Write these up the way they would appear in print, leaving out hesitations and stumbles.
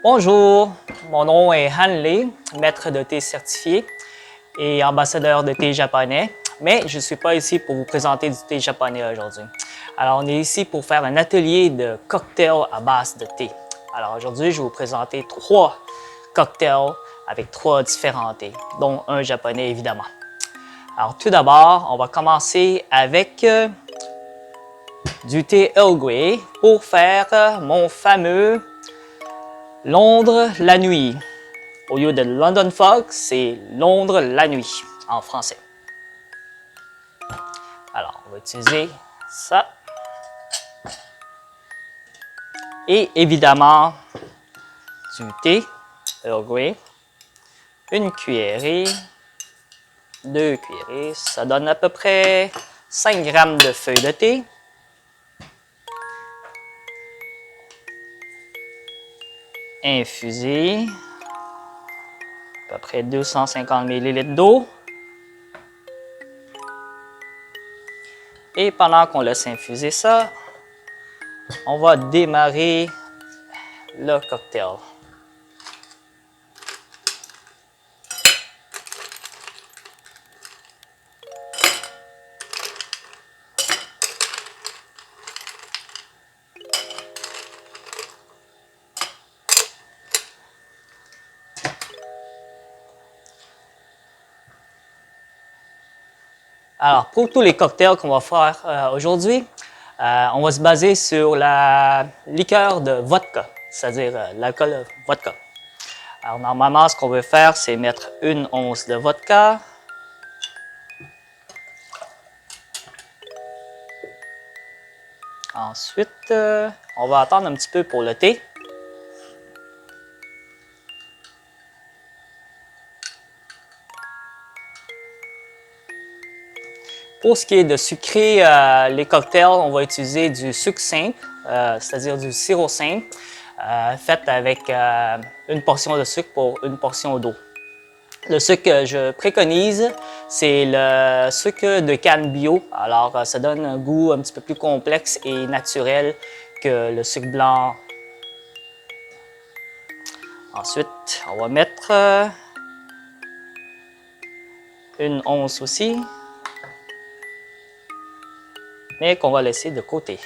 Bonjour, mon nom est Han Lee, maître de thé certifié et ambassadeur de thé japonais, mais je ne suis pas ici pour vous présenter du thé japonais aujourd'hui. Alors, on est ici pour faire un atelier de cocktails à base de thé. Alors, aujourd'hui, je vais vous présenter 3 cocktails avec 3 différents thés, dont un japonais évidemment. Alors, tout d'abord, on va commencer avec du thé Earl Grey pour faire mon fameux Londres la nuit. Au lieu de London Fog, c'est Londres la nuit en français. Alors, on va utiliser ça. Et évidemment, du thé Earl Grey. Une cuillerée, 2 cuillerées, ça donne à peu près 5 grammes de feuilles de thé. Infuser, à peu près 250 ml d'eau. Et pendant qu'on laisse infuser ça, on va démarrer le cocktail. Alors, pour tous les cocktails qu'on va faire aujourd'hui, on va se baser sur la liqueur de vodka, c'est-à-dire l'alcool vodka. Alors, normalement, ce qu'on veut faire, c'est mettre 1 once de vodka. Ensuite, on va attendre un petit peu pour le thé. Pour ce qui est de sucrer les cocktails, on va utiliser du sucre simple, c'est-à-dire du sirop simple, fait avec une portion de sucre pour une portion d'eau. Le sucre que je préconise, c'est le sucre de canne bio. Alors, ça donne un goût un petit peu plus complexe et naturel que le sucre blanc. Ensuite, on va mettre 1 once aussi, mais qu'on va laisser de côté.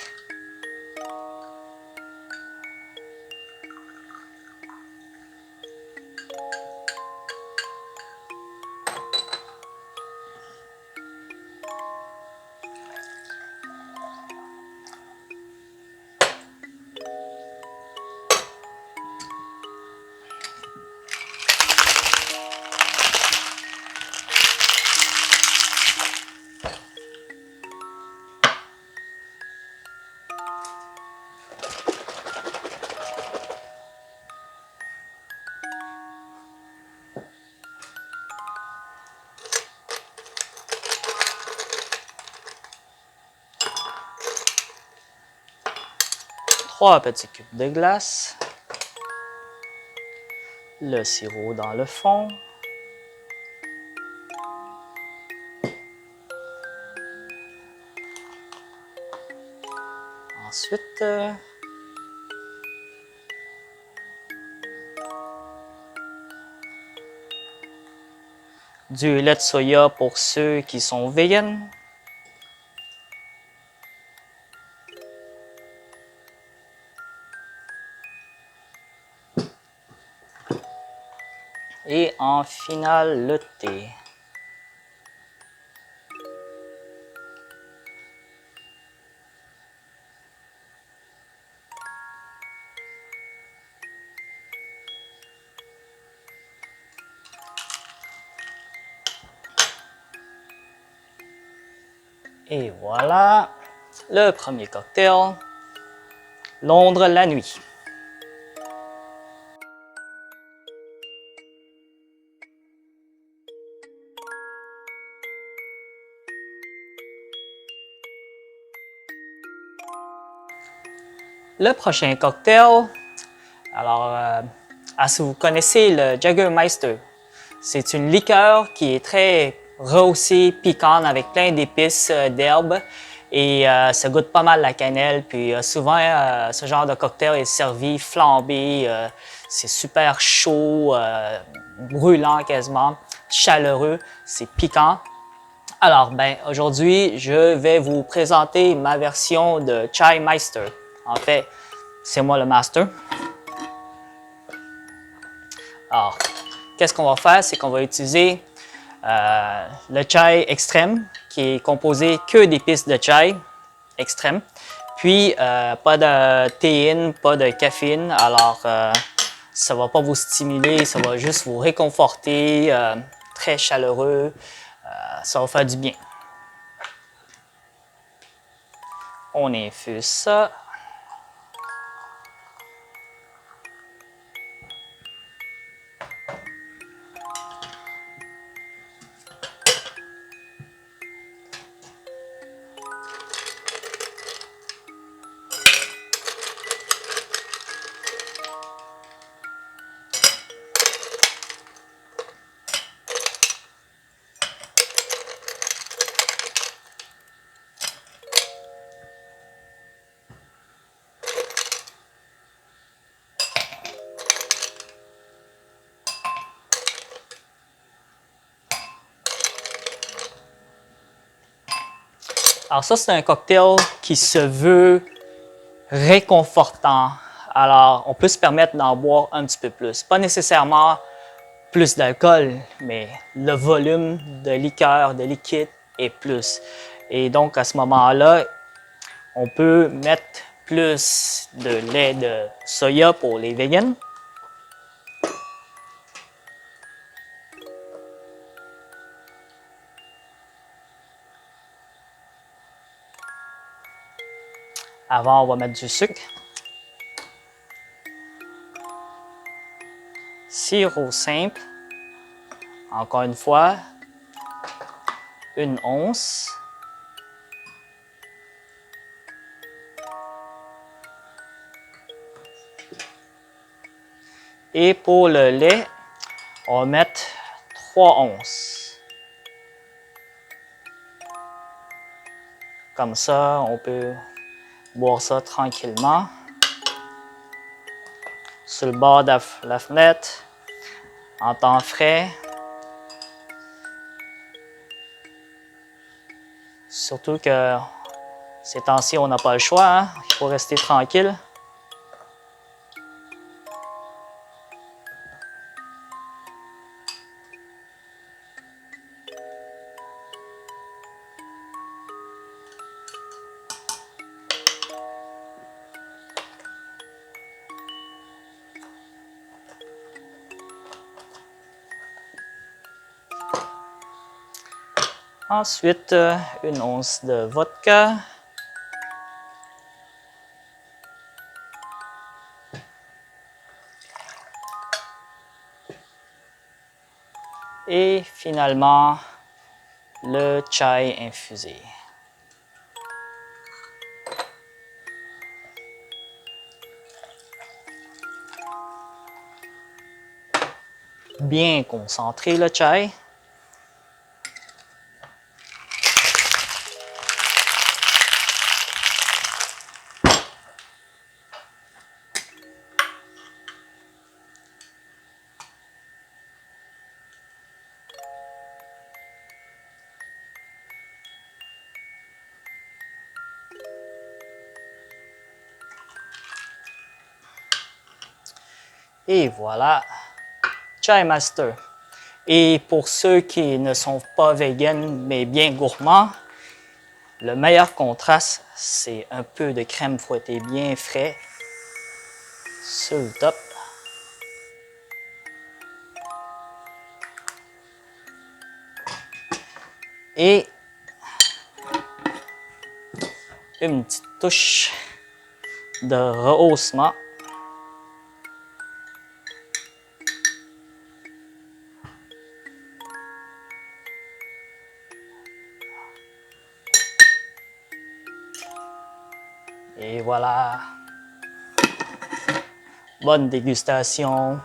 Trois petits cubes de glace, le sirop dans le fond, ensuite du lait de soya pour ceux qui sont véganes. Et en finale, le thé. Et voilà, le premier cocktail, Londres la nuit. Le prochain cocktail, alors, si vous connaissez le Jägermeister, c'est une liqueur qui est très rehaussée, piquante, avec plein d'épices, d'herbes. Et ça goûte pas mal la cannelle. Puis souvent, ce genre de cocktail est servi flambé. c'est super chaud, brûlant quasiment, chaleureux, c'est piquant. Alors, ben, aujourd'hui, je vais vous présenter ma version de Chai Meister. En fait, c'est moi le master. Alors, qu'est-ce qu'on va faire? C'est qu'on va utiliser le chai extrême, qui est composé que d'épices de chai extrême. Puis, pas de théine, pas de caféine. Alors, ça ne va pas vous stimuler, ça va juste vous réconforter, très chaleureux. Ça va faire du bien. On infuse ça. Alors ça, c'est un cocktail qui se veut réconfortant. Alors, on peut se permettre d'en boire un petit peu plus. Pas nécessairement plus d'alcool, mais le volume de liqueur, de liquide est plus. Et donc, à ce moment-là, on peut mettre plus de lait de soya pour les vegans. Avant, on va mettre du sucre. Sirop simple. Encore une fois, 1 once. Et pour le lait, on va mettre 3 onces. Comme ça, on peut boire ça tranquillement. Sur le bord de la fenêtre, en temps frais. Surtout que ces temps-ci, on n'a pas le choix, hein? Il faut rester tranquille. Ensuite, 1 once de vodka. Et finalement, le chai infusé. Bien concentré le chai. Et voilà, Chai Master. Et pour ceux qui ne sont pas véganes mais bien gourmands, le meilleur contraste, c'est un peu de crème fouettée bien frais sur le top. Et une petite touche de rehaussement. Et voilà. Bonne dégustation.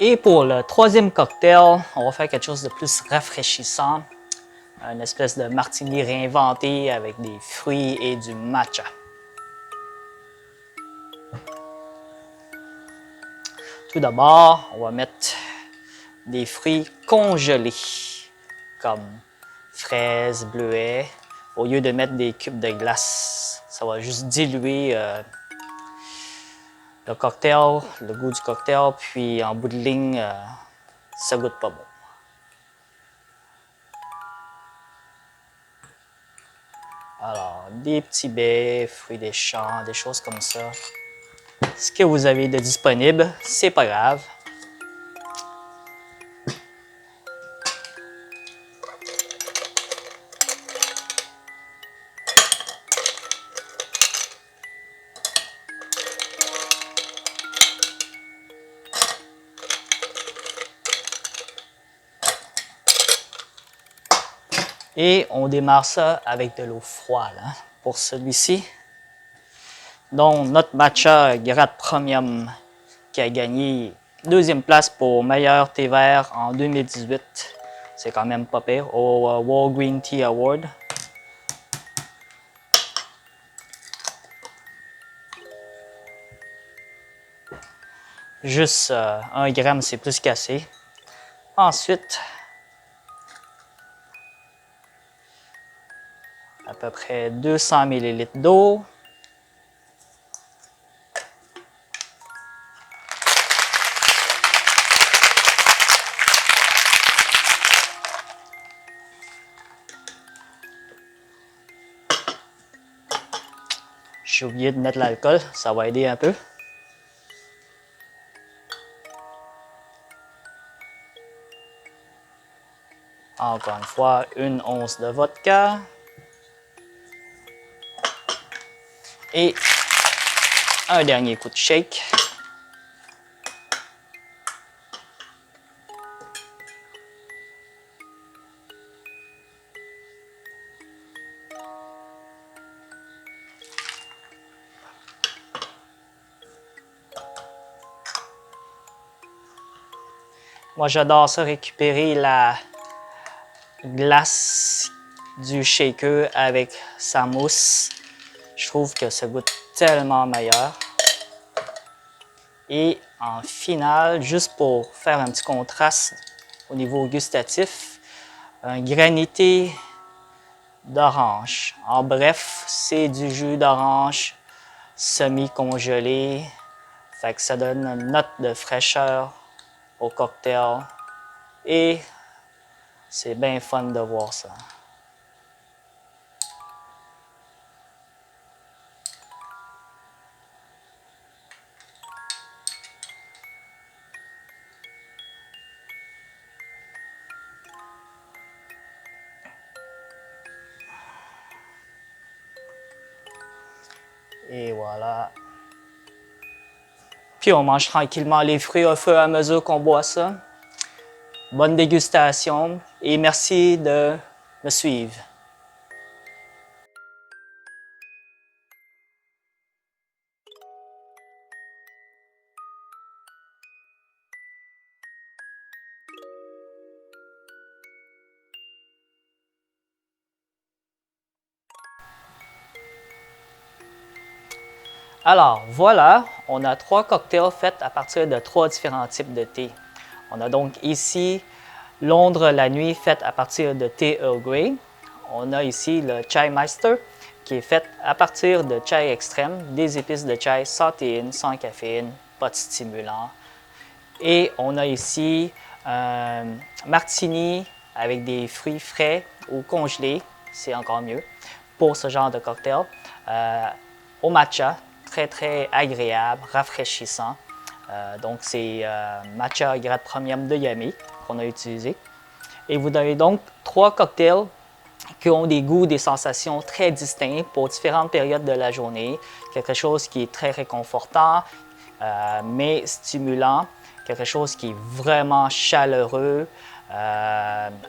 Et pour le troisième cocktail, on va faire quelque chose de plus rafraîchissant. Une espèce de martini réinventé avec des fruits et du matcha. Tout d'abord, on va mettre des fruits congelés, comme fraises, bleuets, au lieu de mettre des cubes de glace. Ça va juste diluer le cocktail, le goût du cocktail, puis en bout de ligne, ça goûte pas bon. Alors, des petits baies, fruits des champs, des choses comme ça. Ce que vous avez de disponible, c'est pas grave. Et on démarre ça avec de l'eau froide hein, pour celui-ci. Donc, notre matcha grade premium qui a gagné deuxième place pour meilleur thé vert en 2018. C'est quand même pas pire, au World Green Tea Award. Juste 1 gramme, c'est plus qu'assez. Ensuite, à peu près 200 ml d'eau. J'ai oublié de mettre l'alcool, ça va aider un peu. Encore une fois, 1 once de vodka. Et un dernier coup de shake. Moi, j'adore ça, récupérer la glace du shaker avec sa mousse. Je trouve que ça goûte tellement meilleur. Et en finale, juste pour faire un petit contraste au niveau gustatif, un granité d'orange. En bref, c'est du jus d'orange semi-congelé. Fait que ça donne une note de fraîcheur au cocktail. Et c'est bien fun de voir ça. Et voilà. Puis on mange tranquillement les fruits au fur et à mesure qu'on boit ça. Bonne dégustation et merci de me suivre. Alors voilà, on a 3 cocktails faits à partir de 3 différents types de thé. On a donc ici Londres la nuit faite à partir de thé Earl Grey. On a ici le Chai Meister qui est fait à partir de chai extrême, des épices de chai sans théine, sans caféine, pas de stimulant. Et on a ici un martini avec des fruits frais ou congelés, c'est encore mieux pour ce genre de cocktail. Au matcha, très agréable, rafraîchissant. Donc c'est matcha grade premium de Yummy qu'on a utilisé. Et vous avez donc 3 cocktails qui ont des goûts, des sensations très distincts pour différentes périodes de la journée. Quelque chose qui est très réconfortant, mais stimulant. Quelque chose qui est vraiment chaleureux,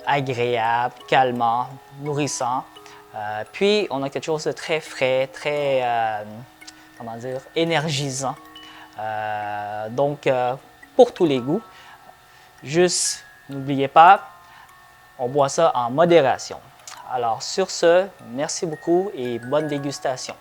agréable, calmant, nourrissant. Puis, on a quelque chose de très frais, très, comment dire, énergisant. Donc, pour tous les goûts. Juste, n'oubliez pas, on boit ça en modération. Alors sur ce, merci beaucoup et bonne dégustation.